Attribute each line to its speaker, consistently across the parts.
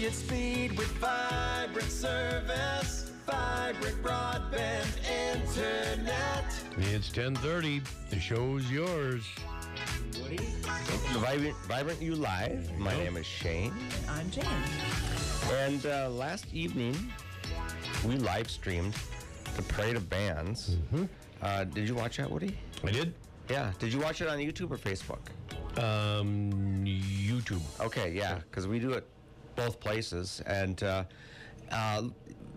Speaker 1: immediate speed with vibrant service. Vibrant Broadband Internet.
Speaker 2: It's 10:30. The show's yours.
Speaker 3: Vibrant You Live. My name is Shane.
Speaker 4: I'm Jane.
Speaker 3: And last evening, we live streamed the Parade of Bands.
Speaker 2: Mm-hmm.
Speaker 3: Did you watch that, Woody?
Speaker 2: I did.
Speaker 3: Yeah. Did you watch it on YouTube or Facebook?
Speaker 2: YouTube.
Speaker 3: Okay, yeah, because we do it both places. And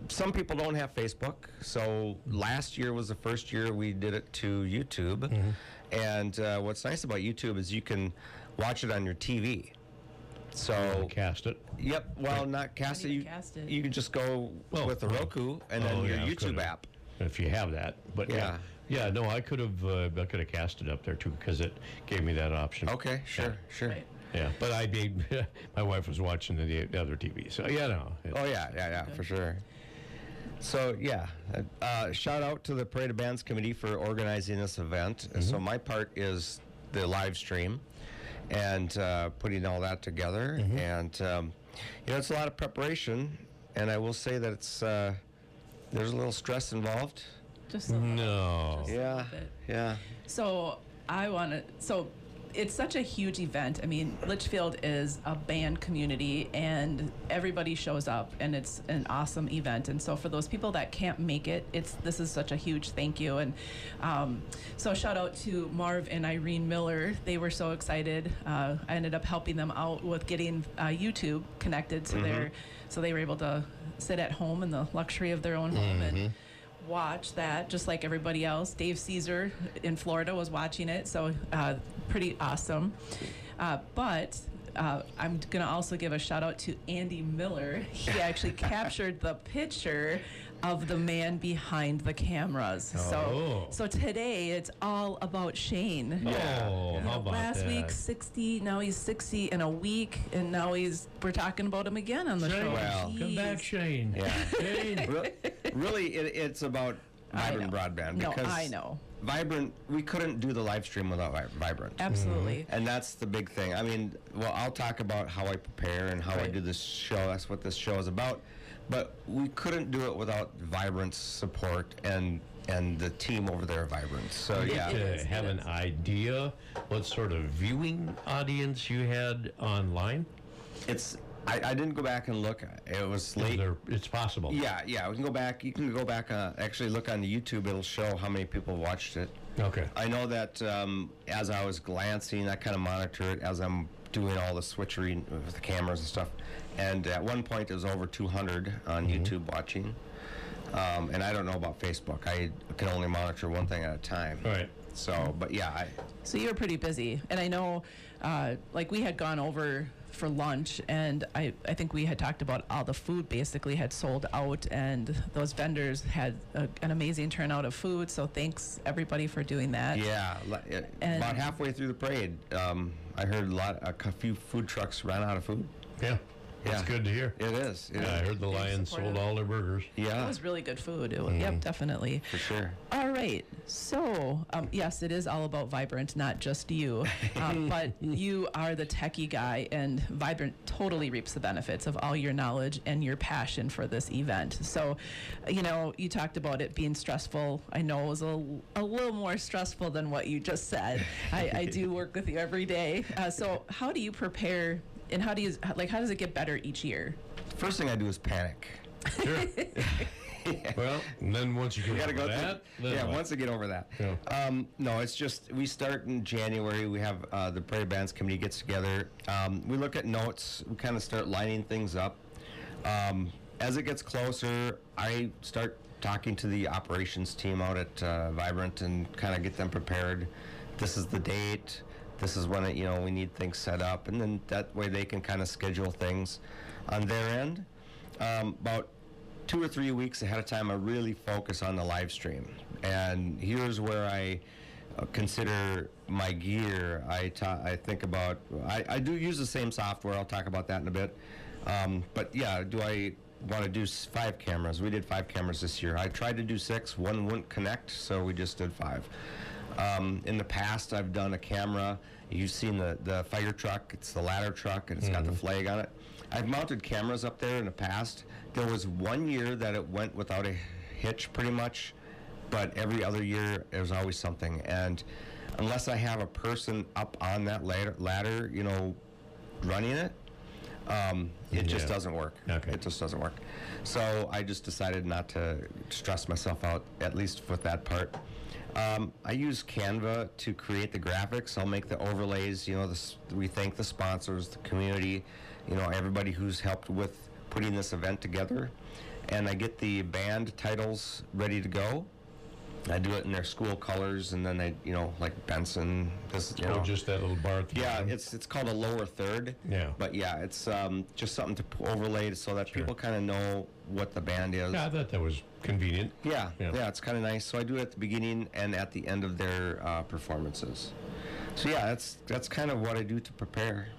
Speaker 3: some people don't have Facebook. So last year was the first year we did it to YouTube.
Speaker 2: Mm-hmm.
Speaker 3: And what's nice about YouTube is you can watch it on your TV. So
Speaker 2: Cast it.
Speaker 3: Yep. Well, not cast it.
Speaker 4: Cast it.
Speaker 3: You can just go with the Roku and then your YouTube app.
Speaker 2: If you have that, but yeah. No, I could have cast it up there too because it gave me that option.
Speaker 3: Okay, sure.
Speaker 4: Right.
Speaker 2: Yeah, but my wife was watching the other TV, so no.
Speaker 3: For sure. So shout out to the Parade of Bands Committee for organizing this event. Mm-hmm. So my part is the live stream and putting all that together, and it's a lot of preparation. And I will say that it's there's a little stress involved.
Speaker 4: Just a little.
Speaker 2: No.
Speaker 4: Just a little bit.
Speaker 3: Yeah.
Speaker 4: So it's such a huge event. I mean, Litchfield is a band community, and everybody shows up, and it's an awesome event. And so for those people that can't make it, this is such a huge thank you. And so shout out to Marv and Irene Miller. They were so excited. I ended up helping them out with getting YouTube connected to so they were able to sit at home in the luxury of their own home and watch that just like everybody else. Dave Caesar in Florida was watching it, so pretty awesome. But I'm going to also give a shout out to Andy Miller. He actually captured the picture of the man behind the cameras. So today it's all about Shane.
Speaker 2: How about
Speaker 4: last
Speaker 2: that?
Speaker 4: week 60, now he's 60 in a week, and now we're talking about him again on the show.
Speaker 3: Well,
Speaker 2: come back, Shane.
Speaker 3: Yeah.
Speaker 2: Shane.
Speaker 3: Really, it's about Vibrant Broadband. Because
Speaker 4: I know.
Speaker 3: Vibrant, we couldn't do the live stream without Vibrant.
Speaker 4: Absolutely.
Speaker 3: And that's the big thing. I mean, I'll talk about how I prepare and how I do this show. That's what this show is about. But we couldn't do it without Vibrant's support and the team over there at Vibrant. So,
Speaker 2: Have an idea what sort of viewing audience you had online?
Speaker 3: I didn't go back and look. It was late.
Speaker 2: It's possible.
Speaker 3: Yeah. We can go back. You can go back. Actually, look on the YouTube. It'll show how many people watched it. Okay. I know that as I was glancing, I kind of monitor it as I'm doing all the switchery with the cameras and stuff. And at one point, it was over 200 on YouTube watching. And I don't know about Facebook. I can only monitor one thing at a time.
Speaker 2: All right.
Speaker 3: So, but yeah.
Speaker 4: So you were pretty busy. And I know, we had gone over for lunch, and I think we had talked about all the food basically had sold out, and those vendors had an amazing turnout of food. So thanks everybody for doing that.
Speaker 3: Yeah, about halfway through the parade, I heard a few food trucks ran out of food.
Speaker 2: Yeah. That's good to hear.
Speaker 3: It is.
Speaker 2: I heard the Lions sold all their burgers.
Speaker 3: Yeah.
Speaker 4: It was really good food. Yep, definitely.
Speaker 3: For sure.
Speaker 4: All right. So, yes, it is all about Vibrant, not just you. But you are the techie guy, and Vibrant totally reaps the benefits of all your knowledge and your passion for this event. So, you talked about it being stressful. I know it was a little more stressful than what you just said. I do work with you every day. So how do you prepare? And how does it get better each year?
Speaker 3: First thing I do is panic.
Speaker 2: Sure. Well, and then once you get over that,
Speaker 3: once I get over that. Yeah. No, it's just we start in January. We have the Parade of Bands Committee gets together. We look at notes. We kind of start lining things up. As it gets closer, I start talking to the operations team out at Vibrant and kind of get them prepared. This is the date. This is when we need things set up, and then that way they can kind of schedule things on their end. About 2 or 3 weeks ahead of time, I really focus on the live stream, and here's where I consider my gear. I think about I do use the same software. I'll talk about that in a bit. But yeah, do I want to do 5 cameras? We did 5 cameras this year. I tried to do 6. One wouldn't connect, so we just did 5. In the past, I've done a camera. You've seen the fire truck. It's the ladder truck, and it's got the flag on it. I've mounted cameras up there in the past. There was one year that it went without a hitch pretty much, but every other year there's always something. And unless I have a person up on that ladder, you know, running it, it just doesn't work.
Speaker 2: Okay.
Speaker 3: It just doesn't work. So I just decided not to stress myself out, at least with that part. I use Canva to create the graphics. I'll make the overlays. You know, we thank the sponsors, the community, you know, everybody who's helped with putting this event together. And I get the band titles ready to go. I do it in their school colors, and then you know, like Benson.
Speaker 2: Just that little bar. At the
Speaker 3: Yeah,
Speaker 2: bottom.
Speaker 3: it's called a lower third.
Speaker 2: Yeah.
Speaker 3: But yeah, it's just something to overlay so that people kind of know what the band is.
Speaker 2: Yeah, I thought that was convenient.
Speaker 3: Yeah, it's kind of nice. So I do it at the beginning and at the end of their performances. So yeah, that's kind of what I do to prepare.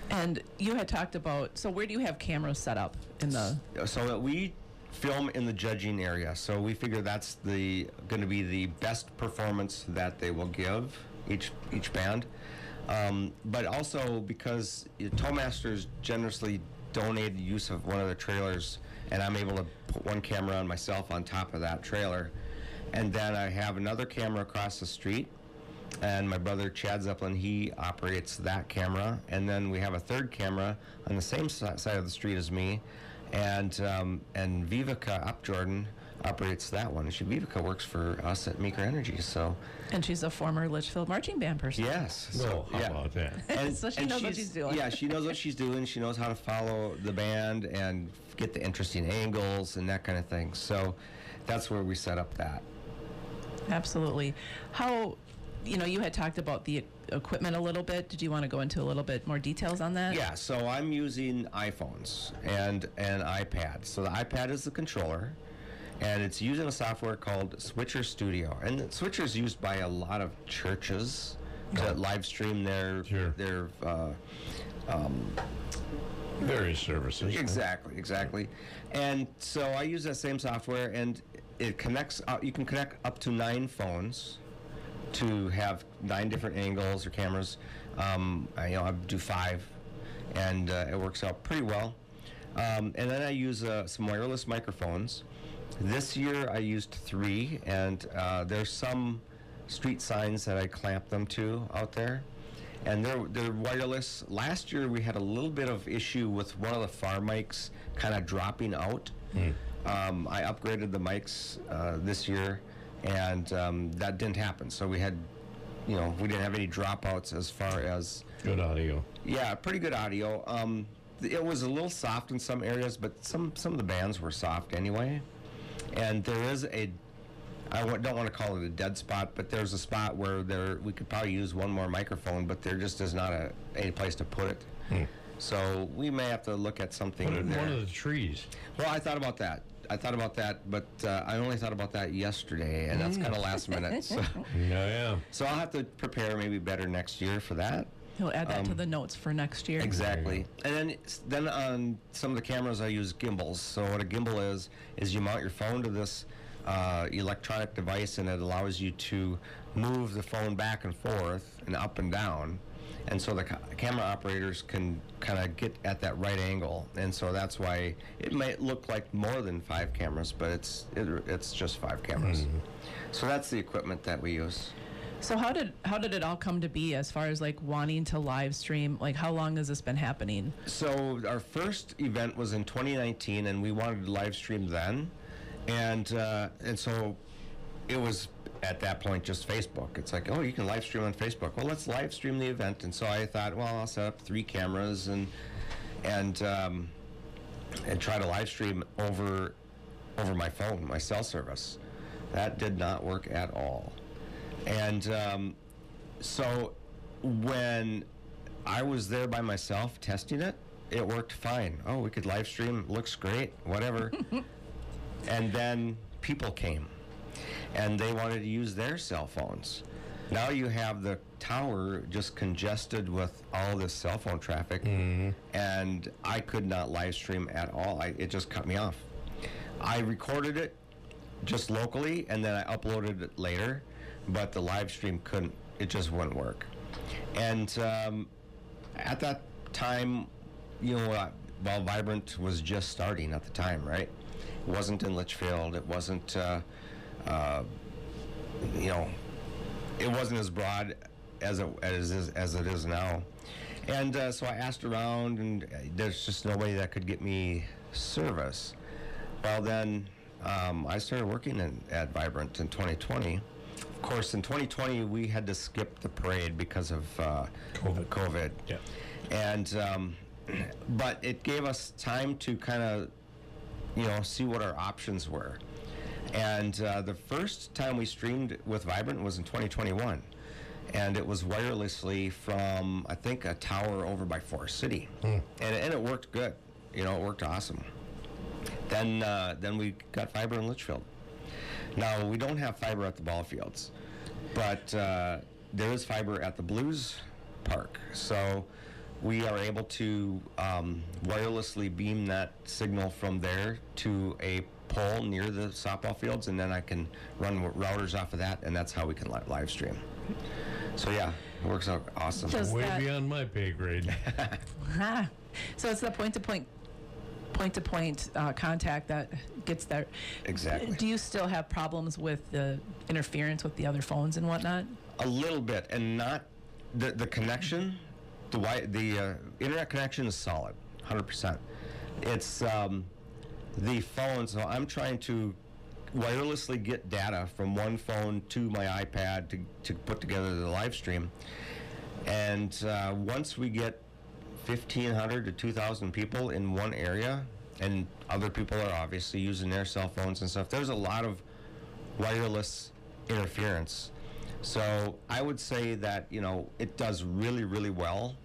Speaker 4: And you had talked about, so where do you have cameras set up in the?
Speaker 3: So that we film in the judging area. So we figure that's going to be the best performance that they will give each band. But also because Toastmasters generously donated use of one of the trailers, and I'm able to put one camera on myself on top of that trailer. And then I have another camera across the street, and my brother Chad Zeppelin, he operates that camera. And then we have a third camera on the same side of the street as me, and Vivica Upjordan operates that one. Vivica works for us at Meeker Energy, so.
Speaker 4: And she's a former Litchfield marching band person.
Speaker 3: Yes.
Speaker 2: So, how about that?
Speaker 3: And,
Speaker 4: so she knows what she's doing.
Speaker 3: Yeah, she knows what she's doing. She knows how to follow the band and get the interesting angles and that kind of thing. So that's where we set up that.
Speaker 4: Absolutely. How, you had talked about the equipment a little bit. Did you want to go into a little bit more details on that?
Speaker 3: Yeah, so I'm using iPhones and an iPad. So the iPad is the controller, and it's using a software called Switcher Studio. And Switcher is used by a lot of churches to live stream their
Speaker 2: various services.
Speaker 3: Exactly. And so I use that same software, and it connects. You can connect up to 9 phones to have 9 different angles or cameras. I do 5, and it works out pretty well. And then I use some wireless microphones. This year I used 3, and there's some street signs that I clamp them to out there, and they're wireless. Last year we had a little bit of issue with one of the farm mics kind of dropping out. I upgraded the mics this year, and that didn't happen. So we had, we didn't have any dropouts as far as
Speaker 2: good audio.
Speaker 3: Yeah, pretty good audio. It was a little soft in some areas, but some of the bands were soft anyway. And there is I don't want to call it a dead spot, but there's a spot where we could probably use one more microphone, but there just is not any place to put it. So we may have to look at something
Speaker 2: Put it in
Speaker 3: there.
Speaker 2: one of the trees.
Speaker 3: Well, I thought about that, but I only thought about that yesterday, and that's kind of last minute. So,
Speaker 2: Yeah.
Speaker 3: so I'll have to prepare maybe better next year for that.
Speaker 4: He'll add that to the notes for next year.
Speaker 3: Exactly. And then on some of the cameras I use gimbals. So what a gimbal is you mount your phone to this electronic device, and it allows you to move the phone back and forth and up and down. And so the camera operators can kind of get at that right angle. And so that's why it might look like more than 5 cameras, but it's just 5 cameras. So that's the equipment that we use.
Speaker 4: So how did it all come to be as far as like wanting to live stream? Like how long has this been happening?
Speaker 3: So our first event was in 2019, and we wanted to live stream then, and so it was at that point just Facebook. It's like, oh, you can live stream on Facebook. Well, let's live stream the event. And so I thought, well, I'll set up 3 cameras and try to live stream over my phone, my cell service. That did not work at all. And so when I was there by myself testing it, it worked fine. Oh, we could live stream. Looks great. Whatever. And then people came, and they wanted to use their cell phones. Now you have the tower just congested with all this cell phone traffic, and I could not live stream at all. It just cut me off. I recorded it just locally, and then I uploaded it later. but the live stream couldn't. It just wouldn't work. And at that time, well, Vibrant was just starting at the time, right? It wasn't in Litchfield. It wasn't, it wasn't as broad as it is now. And so I asked around, and there's just nobody that could get me service. Well, then I started working at Vibrant in 2020. Of course, in 2020, we had to skip the parade because of COVID.
Speaker 2: Yeah.
Speaker 3: And but it gave us time to kind of, see what our options were. And the first time we streamed with Vibrant was in 2021. And it was wirelessly from, I think, a tower over by Forest City. And it worked good. It worked awesome. Then we got fiber in Litchfield. Now, we don't have fiber at the ball fields, but there is fiber at the Blues Park. So we are able to wirelessly beam that signal from there to a pole near the softball fields, and then I can run routers off of that, and that's how we can live stream. So yeah, it works out awesome.
Speaker 2: Way beyond my pay grade.
Speaker 4: So it's the point-to-point contact that gets there.
Speaker 3: Exactly.
Speaker 4: Do you still have problems with the interference with the other phones and whatnot?
Speaker 3: A little bit, and not the connection. The internet connection is solid, 100%. It's the phone. So I'm trying to wirelessly get data from one phone to my iPad to put together the live stream. And once we get 1,500 to 2,000 people in one area, and other people are obviously using their cell phones and stuff, there's a lot of wireless interference. So I would say that, it does really, really well,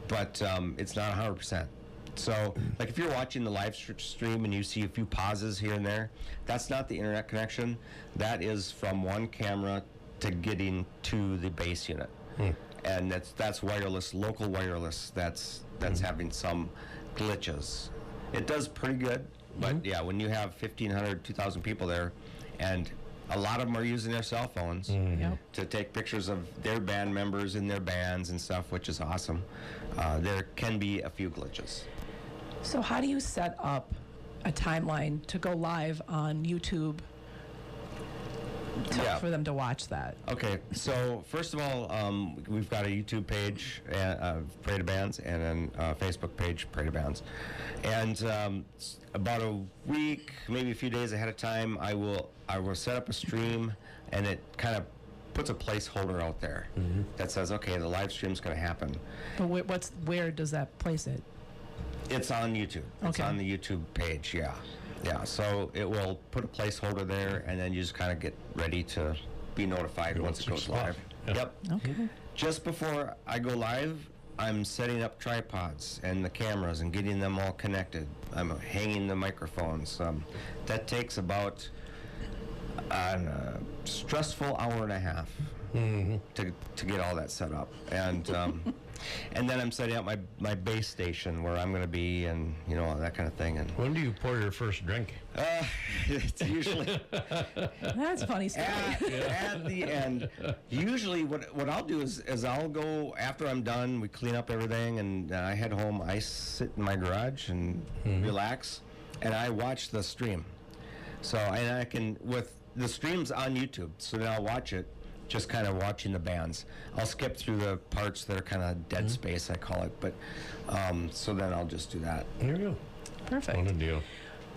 Speaker 3: but it's not 100%. So, like if you're watching the live stream and you see a few pauses here and there, that's not the internet connection. That is from one camera to getting to the base unit. And that's wireless, local wireless, that's having some glitches. It does pretty good, but yeah, when you have 1,500, 2,000 people there, and a lot of them are using their cell phones to take pictures of their band members and their bands and stuff, which is awesome. There can be a few glitches.
Speaker 4: So how do you set up a timeline to go live on YouTube for them to watch that?
Speaker 3: Okay, so first of all, we've got a YouTube page, Parade of Bands, and then a Facebook page, Parade of Bands. And about a week, maybe a few days ahead of time, I will set up a stream, and it kind of puts a placeholder out there that says, okay, the live stream's going to happen.
Speaker 4: But where does that place it?
Speaker 3: It's on YouTube. It's on the YouTube page, yeah. Yeah, so it will put a placeholder there, and then you just kind of get ready to be notified once it goes live. Yep.
Speaker 4: Okay.
Speaker 3: Just before I go live, I'm setting up tripods and the cameras and getting them all connected. I'm hanging the microphones. That takes about a stressful hour and a half to get all that set up. And then I'm setting up my base station where I'm going to be, and that kind of thing. And
Speaker 2: When do you pour your first drink?
Speaker 3: it's usually
Speaker 4: That's a funny story.
Speaker 3: at the end. Usually, what I'll do is I'll go after I'm done. We clean up everything, and I head home. I sit in my garage and relax, and I watch the stream. So and I can with the stream's on YouTube, so then I'll watch it. Just kind of watching the bands. I'll skip through the parts that are kind of dead space, I call it. But so then I'll just do that.
Speaker 2: There you go.
Speaker 4: Perfect.
Speaker 2: What a deal.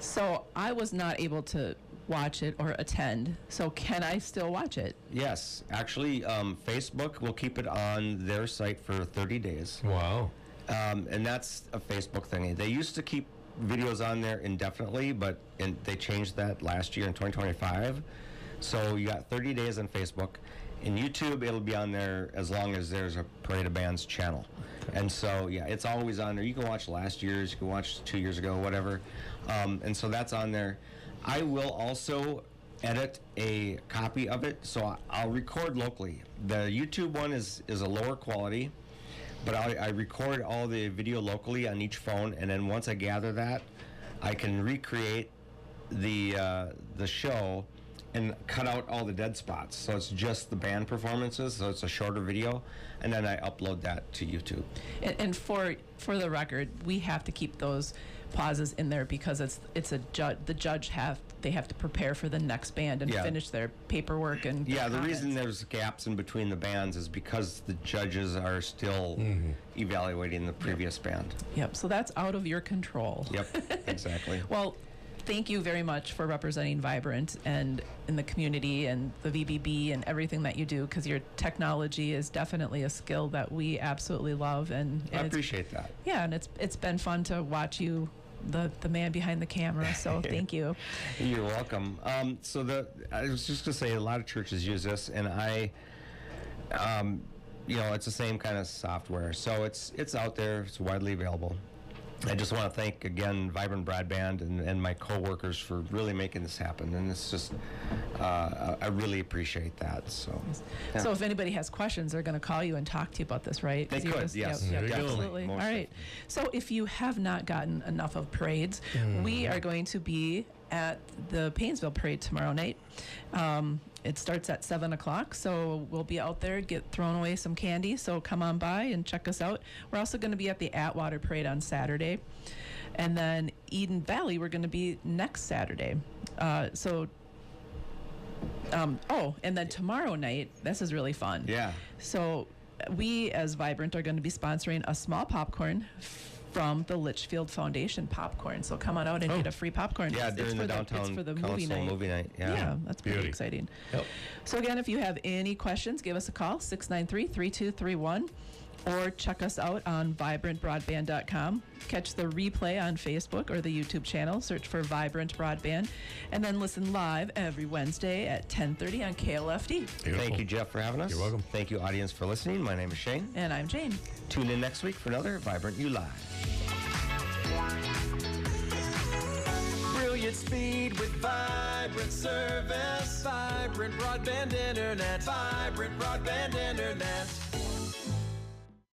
Speaker 4: So I was not able to watch it or attend. So can I still watch it?
Speaker 3: Yes, actually, Facebook will keep it on their site for 30 days.
Speaker 2: Wow.
Speaker 3: And that's a Facebook thing. They used to keep videos on there indefinitely, but they changed that last year in 2025. So you got 30 days on Facebook. In YouTube, it'll be on there as long as there's a Parade of Bands channel. And so, yeah, it's always on there. You can watch last year's, you can watch 2 years ago, whatever. And so that's on there. I will also edit a copy of it, so I'll record locally. The YouTube one is a lower quality, but I record all the video locally on each phone, and then once I gather that, I can recreate the show and cut out all the dead spots. So it's just the band performances. So it's a shorter video, and then I upload that to YouTube.
Speaker 4: And for the record, we have to keep those pauses in there because it's a the judge they have to prepare for the next band and finish their paperwork and
Speaker 3: the reason there's gaps in between the bands is because the judges are still evaluating the previous band.
Speaker 4: Yep. So that's out of your control.
Speaker 3: Yep. Exactly.
Speaker 4: Well, thank you very much for representing Vibrant and in the community and the VBB and everything that you do, because your technology is definitely a skill that we absolutely love. And
Speaker 3: I appreciate that.
Speaker 4: Yeah, and it's been fun to watch you, the man behind the camera. So thank you.
Speaker 3: You're welcome. I was just gonna say a lot of churches use this, and it's the same kind of software. So it's out there. It's widely available. I just want to thank again Vibrant Broadband and my coworkers for really making this happen, and it's just I really appreciate that. So,
Speaker 4: so if anybody has questions, they're going to call you and talk to you about this, right?
Speaker 3: They could, yes,
Speaker 4: absolutely. All right. So if you have not gotten enough of parades, we are going to be at the Paynesville Parade tomorrow night. It starts at 7 o'clock, so we'll be out there, get thrown away some candy, so come on by and check us out. We're also going to be at the Atwater Parade on Saturday. And then Eden Valley, we're going to be next Saturday. And then tomorrow night, this is really fun.
Speaker 3: Yeah.
Speaker 4: So we, as Vibrant, are going to be sponsoring a small popcorn from the Litchfield Foundation popcorn. So come on out and get a free popcorn.
Speaker 3: Yeah, during the downtown
Speaker 4: it's for the
Speaker 3: council movie night.
Speaker 4: Yeah, that's pretty exciting.
Speaker 2: Yep.
Speaker 4: So again, if you have any questions, give us a call, 693-3231, or check us out on vibrantbroadband.com. Catch the replay on Facebook or the YouTube channel. Search for Vibrant Broadband, and then listen live every Wednesday at 10:30 on KLFD.
Speaker 2: Beautiful.
Speaker 3: Thank you, Jeff, for having us.
Speaker 2: You're welcome.
Speaker 3: Thank you, audience, for listening. My name is Shane.
Speaker 4: And I'm Jane.
Speaker 3: Tune in next week for another Vibrant You Live.
Speaker 1: Brilliant speed with vibrant service. Vibrant broadband internet. Vibrant broadband internet.